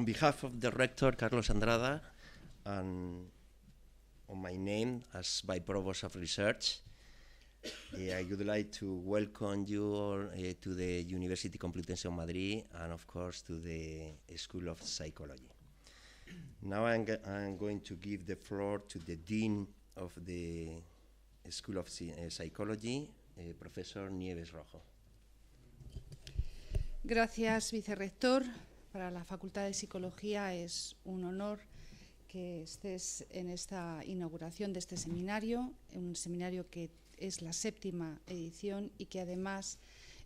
On behalf of the rector, Carlos Andrada, and on my name as Vice Provost of Research, I would like to welcome you all to the University Complutense of Madrid and, of course, to the School of Psychology. Now I'm going to give the floor to the Dean of the School of Psychology, Professor Nieves Rojo. Gracias, vicerrector. Para la Facultad de Psicología es un honor que estés en esta inauguración de este seminario, un seminario que es la 7ª edición y que además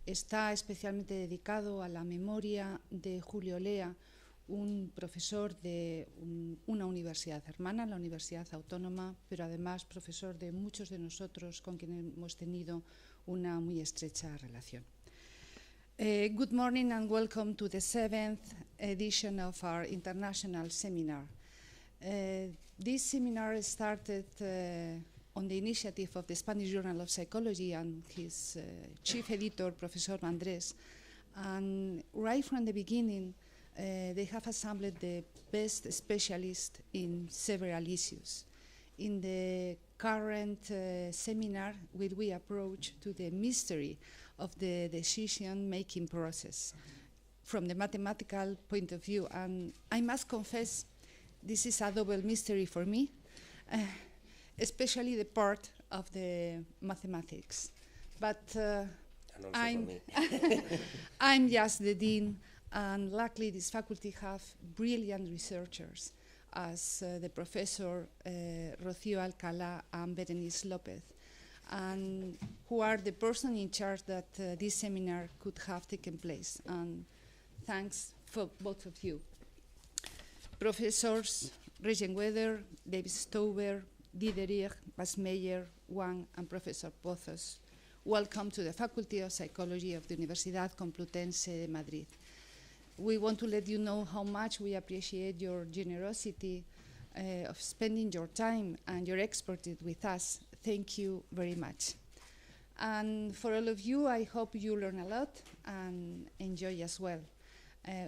está especialmente dedicado a la memoria de Julio Lea, un profesor de una universidad hermana, la Universidad Autónoma, pero además profesor de muchos de nosotros con quienes hemos tenido una muy estrecha relación. Good morning and welcome to the 7th edition of our international seminar. This seminar started on the initiative of the Spanish Journal of Psychology and his chief editor, Professor Andrés. And right from the beginning, they have assembled the best specialists in several issues. In the current seminar, we approach to the mystery of the decision-making process from the mathematical point of view. And I must confess, this is a double mystery for me, especially the part of the mathematics. But I'm just the dean, and luckily this faculty have brilliant researchers as the professor Rocío Alcalá and Berenice López, and who are the person in charge that this seminar could have taken place. And thanks for both of you. Professors Regenweder, David Stover, Diderich, Basmeyer, Wang, and Professor Pozos, welcome to the Faculty of Psychology of the Universidad Complutense de Madrid. We want to let you know how much we appreciate your generosity of spending your time and your expertise with us. Thank you very much. And for all of you, I hope you learn a lot and enjoy as well.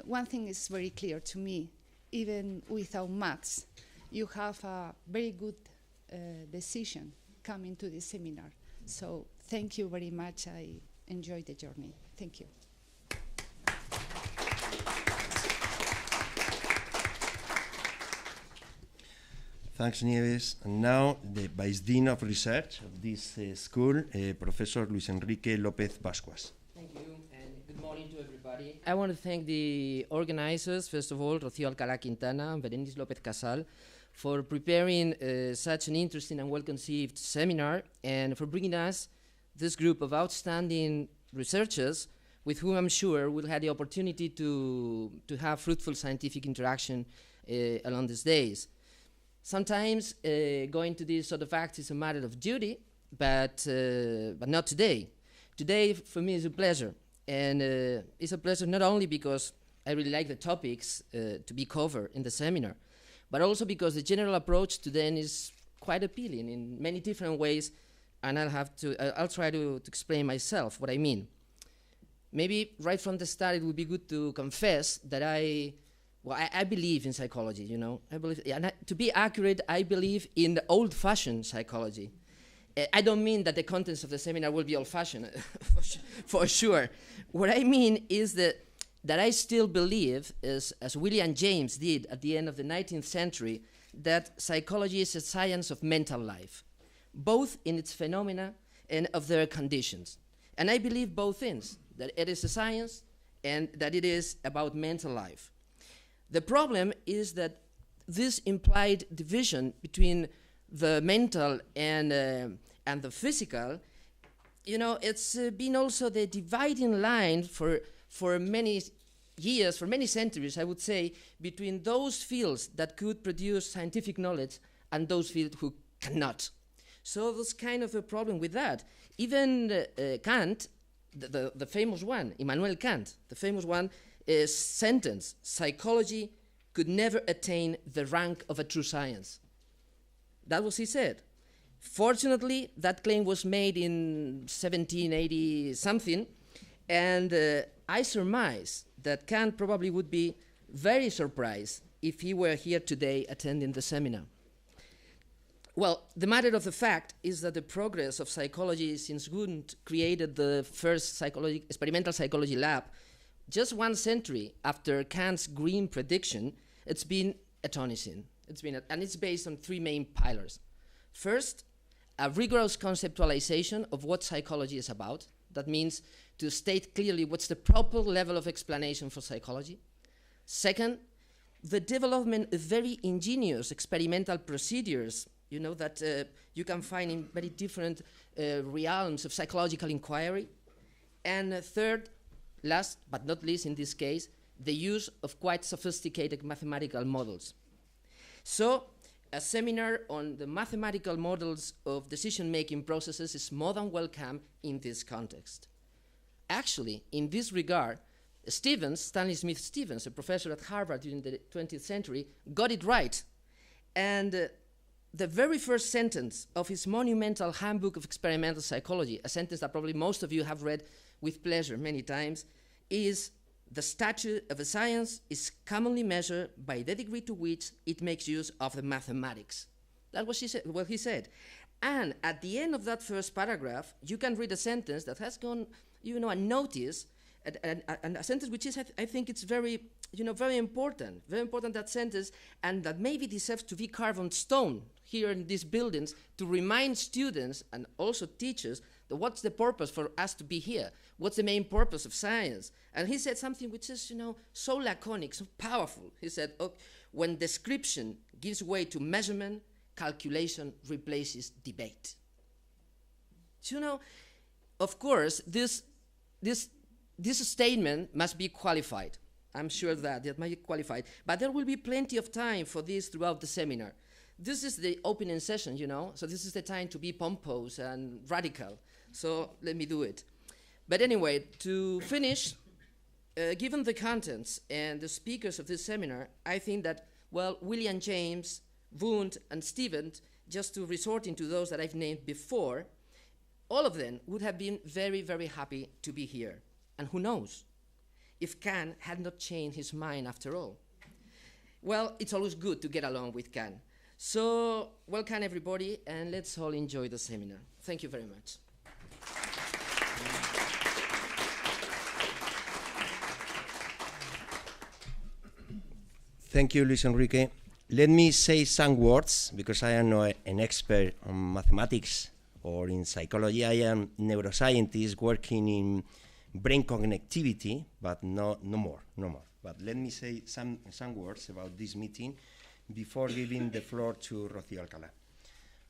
One thing is very clear to me, even without maths, you have a very good decision coming to this seminar. So thank you very much. I enjoyed the journey. Thank you. Thanks, Nieves. And now, the Vice Dean of Research of this school, Professor Luis Enrique López Bascuas. Thank you, and good morning to everybody. I want to thank the organizers, first of all, Rocío Alcalá-Quintana and Berenice López Casal, for preparing such an interesting and well-conceived seminar, and for bringing us this group of outstanding researchers with whom I'm sure we'll have the opportunity to have fruitful scientific interaction along these days. Sometimes going to these sort of acts is a matter of duty, but not today. Today, for me, is a pleasure. And it's a pleasure not only because I really like the topics to be covered in the seminar, but also because the general approach to them is quite appealing in many different ways, and I'll try to explain myself what I mean. Maybe right from the start, it would be good to confess that I believe in psychology, you know. To be accurate, I believe in the old-fashioned psychology. I don't mean that the contents of the seminar will be old-fashioned, for sure. What I mean is that I still believe, as William James did at the end of the 19th century, that psychology is a science of mental life, both in its phenomena and of their conditions. And I believe both things, that it is a science and that it is about mental life. The problem is that this implied division between the mental and the physical, you know, it's been also the dividing line for many years, for many centuries, I would say, between those fields that could produce scientific knowledge and those fields who cannot. So there's kind of a problem with that. Even Kant, the famous one, Immanuel Kant, the famous one, sentence, psychology could never attain the rank of a true science. That was he said. Fortunately, that claim was made in 1780 something, and I surmise that Kant probably would be very surprised if he were here today attending the seminar. Well, the matter of the fact is that the progress of psychology since Wundt created the first experimental psychology lab, just 1 century after Kant's green prediction, it's been astonishing. And it's based on 3 main pillars. First, a rigorous conceptualization of what psychology is about. That means to state clearly what's the proper level of explanation for psychology. Second, the development of very ingenious experimental procedures, you know, that you can find in very different realms of psychological inquiry. And third, last but not least in this case, the use of quite sophisticated mathematical models. So, a seminar on the mathematical models of decision-making processes is more than welcome in this context. Actually, in this regard, Stanley Smith Stevens, a professor at Harvard during the 20th century, got it right. And the very first sentence of his monumental Handbook of Experimental Psychology, a sentence that probably most of you have read with pleasure many times, is, "The stature of a science is commonly measured by the degree to which it makes use of the mathematics." That's what he said. And at the end of that first paragraph, you can read a sentence that has gone, unnoticed, and a sentence which is, I think it's very important, that sentence, and that maybe deserves to be carved on stone here in these buildings to remind students and also teachers that what's the purpose for us to be here? What's the main purpose of science? And he said something which is, so laconic, so powerful. He said, when description gives way to measurement, calculation replaces debate. So, of course, this statement must be qualified. I'm sure that it might be qualified, but there will be plenty of time for this throughout the seminar. This is the opening session, so this is the time to be pompous and radical. So let me do it. But anyway, to finish, given the contents and the speakers of this seminar, I think that, William James, Wundt, and Stevens, just to resort into those that I've named before, all of them would have been very, very happy to be here. And who knows, if Kant had not changed his mind after all. Well, it's always good to get along with Kant. So, welcome everybody, and let's all enjoy the seminar. Thank you very much. Thank you, Luis Enrique. Let me say some words, because I am not an expert on mathematics or in psychology. I am a neuroscientist working in brain connectivity, but no more. But let me say some words about this meeting before giving the floor to Rocío Alcalá.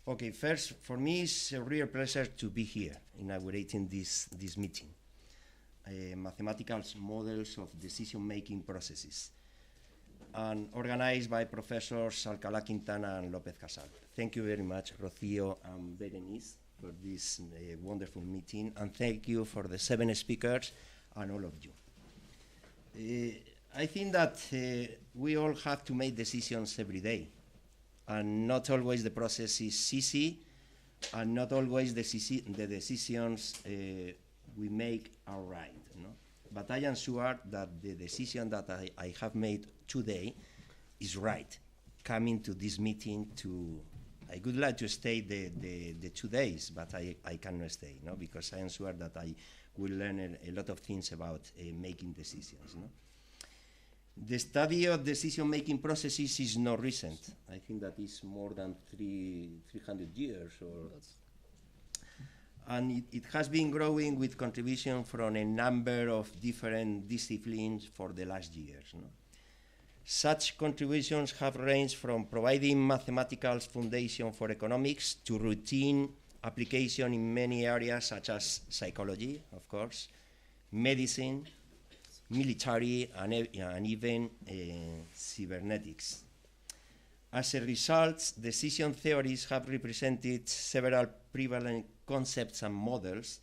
Okay, first, for me, it's a real pleasure to be here, inaugurating this meeting. Mathematical models of decision-making processes, and organized by professors Alcalá-Quintana and López. Thank you very much, Rocío and Berenice, for this wonderful meeting, and thank you for the 7 speakers and all of you. I think that we all have to make decisions every day, and not always the process is easy, and not always the decisions we make are right. But I am sure that the decision that I have made today is right. Coming to this meeting I would like to stay the 2 days, but I cannot stay, because I am sure that I will learn a lot of things about making decisions. The study of decision-making processes is not recent. I think that is more than 300 years. And it has been growing with contribution from a number of different disciplines for the last years. Such contributions have ranged from providing mathematical foundation for economics to routine application in many areas such as psychology, of course, medicine, military, and even cybernetics. As a result, decision theories have represented several prevalent concepts and models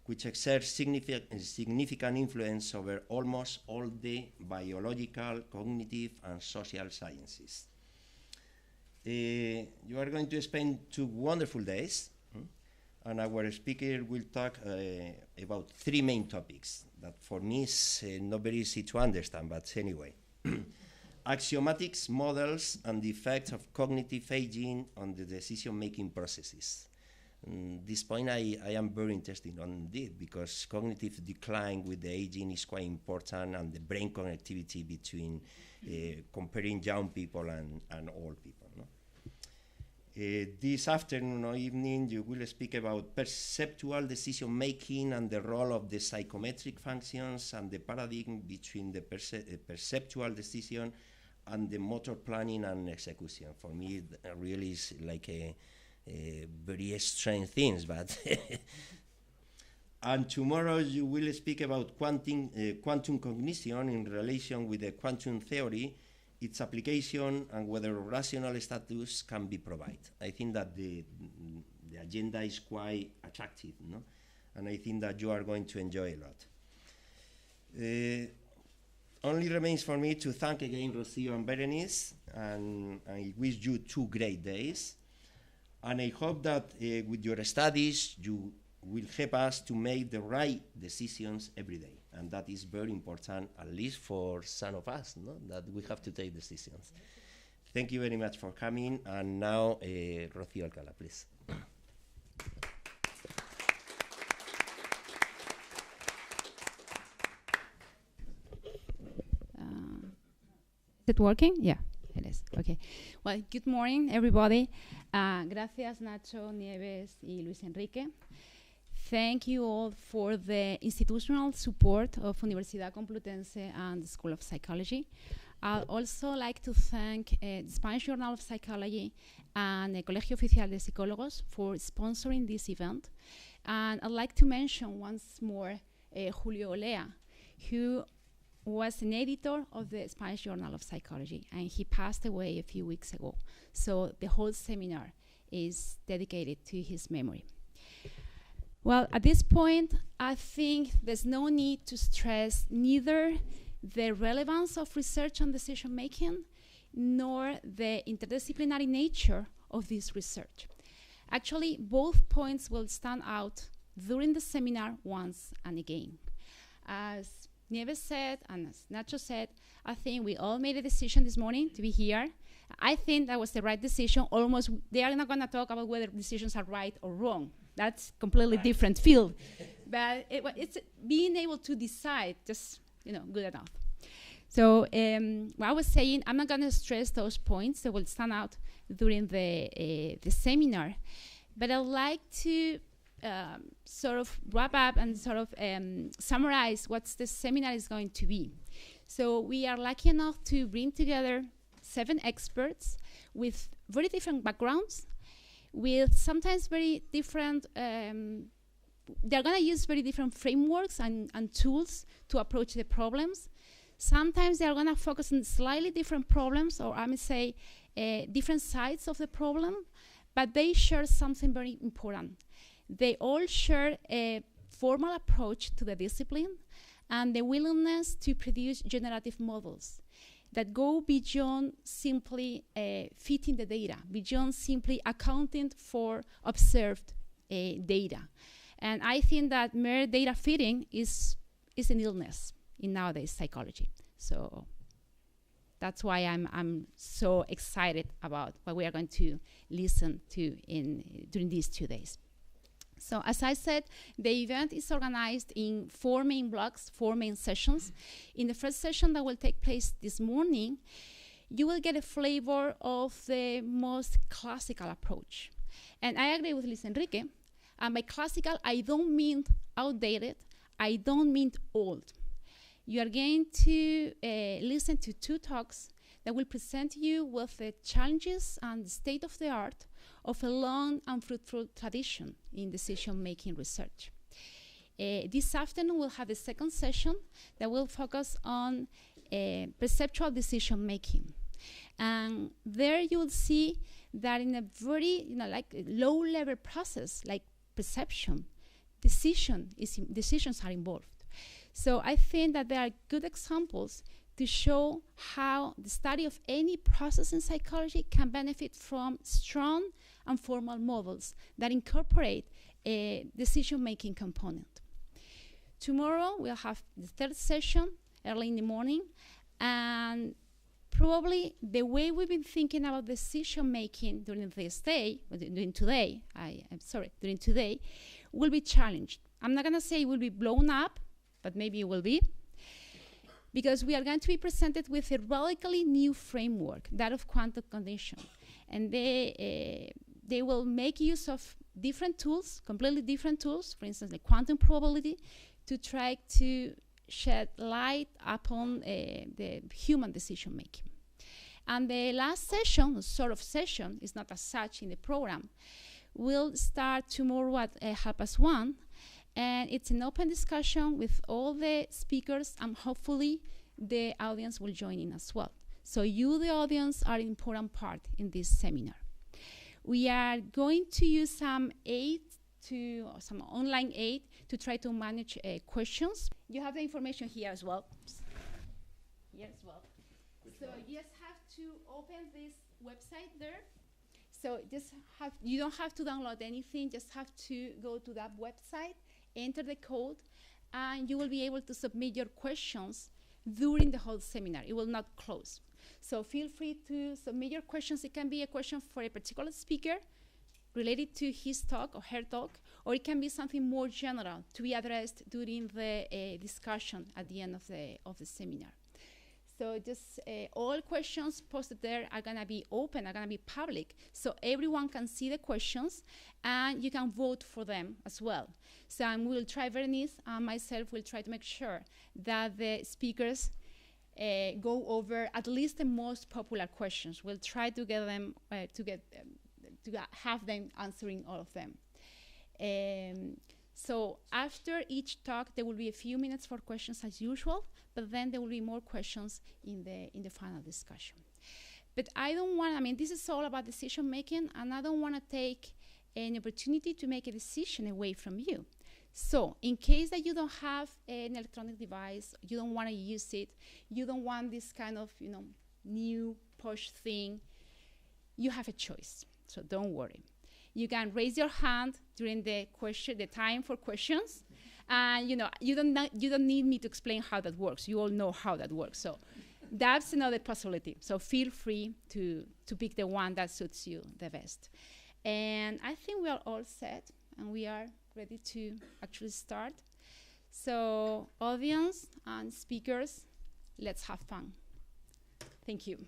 which exert significant influence over almost all the biological, cognitive, and social sciences. You are going to spend 2 wonderful days, and our speaker will talk about 3 main topics that for me is not very easy to understand, but anyway. Axiomatics, models, and the effect of cognitive aging on the decision-making processes. This point I am very interested on it, because cognitive decline with the aging is quite important, and the brain connectivity between comparing young people and old people. No? This afternoon or evening, you will speak about perceptual decision-making and the role of the psychometric functions and the paradigm between the perceptual decision and the motor planning and execution. For me, it really is like a very strange things, but and tomorrow you will speak about quantum cognition in relation with the quantum theory, its application, and whether rational status can be provided. I think that the agenda is quite attractive, no? And I think that you are going to enjoy a lot. Only remains for me to thank again Rocío and Berenice, and I wish you 2 great days. And I hope that with your studies, you will help us to make the right decisions every day. And that is very important, at least for some of us, no? That we have to take decisions. Thank you very much for coming. And now, Rocío Alcalá, please. Is it working? Yeah, it is. Okay. Well, good morning, everybody. Gracias, Nacho, Nieves, y Luis Enrique. Thank you all for the institutional support of Universidad Complutense and the School of Psychology. I'd also like to thank the Spanish Journal of Psychology and the Colegio Oficial de Psicólogos for sponsoring this event. And I'd like to mention once more Julio Olea, who was an editor of the Spanish Journal of Psychology, and he passed away a few weeks ago. So the whole seminar is dedicated to his memory. Well, at this point, I think there's no need to stress neither the relevance of research on decision-making nor the interdisciplinary nature of this research. Actually, both points will stand out during the seminar once and again. As Nieves said, and as Nacho said, I think we all made a decision this morning to be here. I think that was the right decision. Almost, they are not going to talk about whether decisions are right or wrong. That's completely different field. But it's being able to decide, just, good enough. So what I was saying, I'm not going to stress those points that will stand out during the seminar. But I'd like to sort of wrap up and sort of summarize what the seminar is going to be. So we are lucky enough to bring together 7 experts with very different backgrounds, with sometimes very different, they're going to use very different frameworks and tools to approach the problems. Sometimes they're going to focus on slightly different problems, or I may say different sides of the problem, but they share something very important. They all share a formal approach to the discipline and the willingness to produce generative models that go beyond simply fitting the data, beyond simply accounting for observed data. And I think that mere data fitting is an illness in nowadays psychology. So that's why I'm so excited about what we are going to listen to during these 2 days. So as I said, the event is organized in 4 main blocks, 4 main sessions. In the first session that will take place this morning, you will get a flavor of the most classical approach. And I agree with Luis Enrique. And by classical, I don't mean outdated. I don't mean old. You are going to listen to 2 talks that will present you with the challenges and the state of the art of a long and fruitful tradition in decision-making research. This afternoon, we'll have a second session that will focus on perceptual decision-making. And there you will see that in a very, like a low-level process, like perception, decisions are involved. So I think that there are good examples to show how the study of any process in psychology can benefit from strong and formal models that incorporate a decision-making component. Tomorrow, we'll have the third session early in the morning, and probably the way we've been thinking about decision making during this day, during today, will be challenged. I'm not going to say it will be blown up, but maybe it will be, because we are going to be presented with a radically new framework, that of quantum condition. And they will make use of different tools, completely different tools, for instance, the quantum probability, to try to shed light upon the human decision making. And the last session, sort of session, is not as such in the program, will start tomorrow at 1:30, and it's an open discussion with all the speakers, and hopefully the audience will join in as well. So you, the audience, are an important part in this seminar. We are going to use some online aid to try to manage questions. You have the information here as well. Here as well. So you just have to open this website there. So you don't have to download anything, just have to go to that website, enter the code, and you will be able to submit your questions during the whole seminar. It will not close. So feel free to submit your questions. It can be a question for a particular speaker related to his talk or her talk, or it can be something more general to be addressed during the discussion at the end of the seminar. So just all questions posted there are going to be open, are going to be public, so everyone can see the questions, and you can vote for them as well. So we'll try, Berenice and myself will try to make sure that the speakers go over at least the most popular questions. We'll try to get them, to have them answering all of them. So after each talk, there will be a few minutes for questions as usual, but then there will be more questions in the final discussion. But I don't want, I mean, this is all about decision making, and I don't want to take an opportunity to make a decision away from you. So in case that you don't have an electronic device, you don't want to use it, you don't want this kind of, new push thing, you have a choice. So don't worry. You can raise your hand during the time for questions, and you don't need me to explain how that works. You all know how that works. So that's another possibility. So feel free to pick the one that suits you the best. And I think we are all set, and we are ready to actually start. So audience and speakers, let's have fun. Thank you.